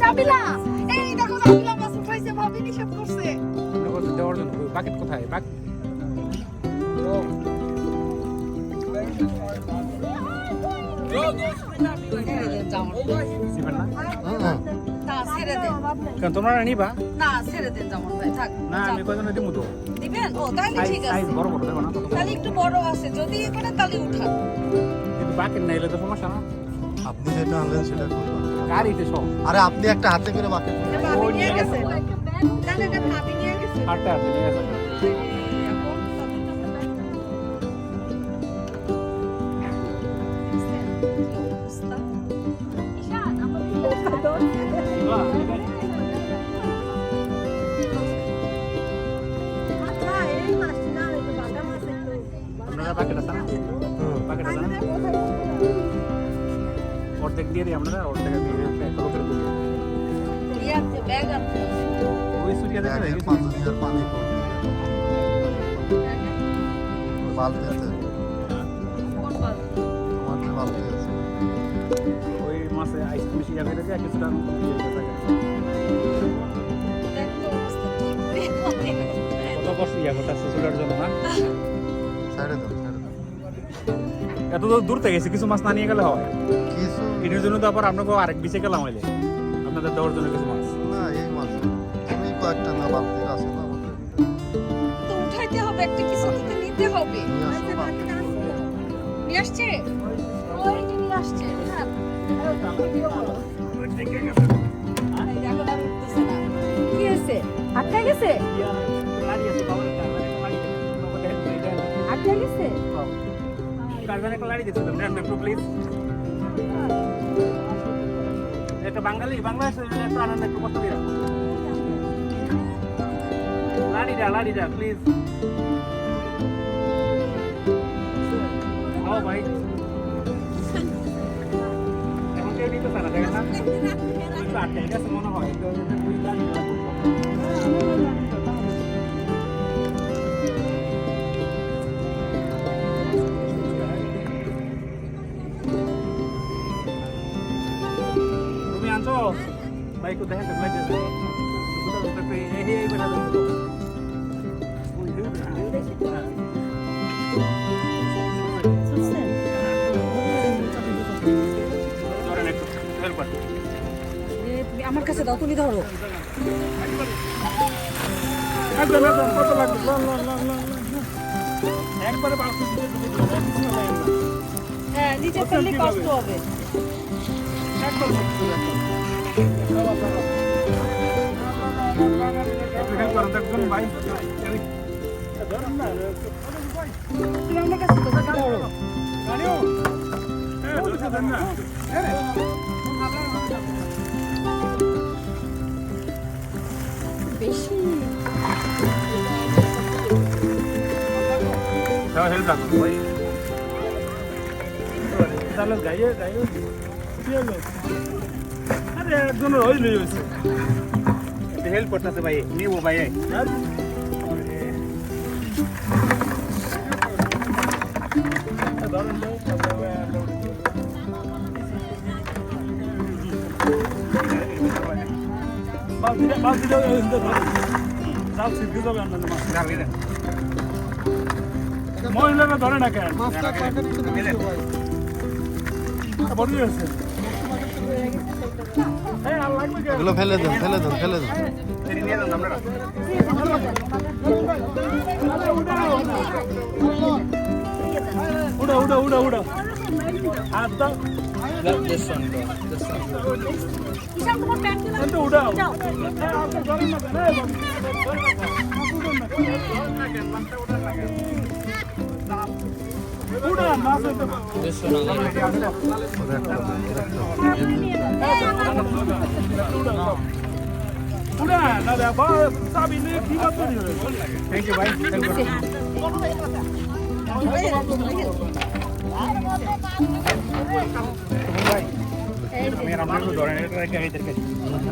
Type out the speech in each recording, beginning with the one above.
জামিলা এই দেখো জামিলা মাছ উঠাইছে ভাবি নিষেধ করছে দেওয়ার জন্য বাকেট কোথায় তোমরা নিবা না ছেড়ে দেন জামন ভাই থাক না আমি কয়জন দিমু তো দিবেন ও তাহলে ঠিক আছে সাইজ বড় বড় দেব না তাহলে একটু বড় আছে যদি এখানে তাহলে উঠান কিন্তু বাকেট নাইলে তো সমস্যা না আপনি যেটা আনলেন সেটা করবেন গাড়িতে সব আরে আপনি একটা হাতে করে বাকেট ভাবি নিয়ে গেছে জানেন না ভাবি নিয়ে গেছে হাঁটতে হাঁটতে নিয়ে গেছে আপনারা বাকেট আছে না বাকেট আছে না অর্ধেক দিয়ে দিই আমরা অর্ধেক দিয়ে একটা লোকের দিই ইয়াতে ব্যাগ আছে ওই সুরিয়া দেখে ব্যাগের পানি আর পানি পড়বে বালতিতে কোন বাল আমাদের বালতি আছে ওই মাছে আইসক্রিম শিয়া ফেলে দিয়ে কিছুটা দেখো অবস্থা ঠিক কত কষ্ট ইয়া করতেছে চুলার জন্য না সাইডে দাও এত দূর থেকে গেছে কিছু মাছ না নিয়ে গেলে হয় কিছু এটার জন্য তো আবার আপনাকে আরেক বিচে গেলাম হইলে আপনাদের দেওয়ার জন্য কিছু মাছ না এই মাছ তুমি কয়েকটা না বালতি আছে না আমাদের তো উঠাইতে হবে একটা কিছু তো নিতে হবে নিয়ে আসো বালতি। নিয়ে আসছে ওইটা নিয়ে আসছে হ্যাঁ এখন আর উঠতেছে না কি হয়েছে আটকে গেছে আটকে গেছে একটা বাঙালি বাংলাদেশের একটু আনন্দ একটু কষ্ট দিয়ে লাড়িটা প্লিজ ও ভাই এখন কেউ নিতে চায় না দেখেন না একটু আটকে গেছে মনে হয় তুমি আনছো ভাই একটু দেখেন আমার কাছে দাও তুমি ধরো একবারে হ্যাঁ নিচে ফেললে কষ্ট হবে আমার কাছে তো ধরো বেশি হেল্প করতেছে ভাই নিবো ভাই মহিলারা ধরে না কেন এগুলো ফেলে দেন ফেলে দেন উড়া হাত দাও ঈশান তোমার প্যান্ট উড়াও থ্যাংক ইউ ভাই আমি আপনাকে ধরেন এটা রেখে এদেরকে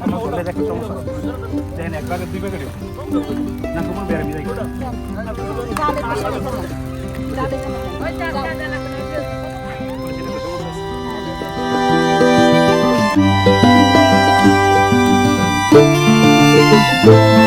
আমার বলে দেখো সমস্যা দেখেন এক ভাগে দুই ভাগে না তোমার বেড়ে মিলাই যাবে না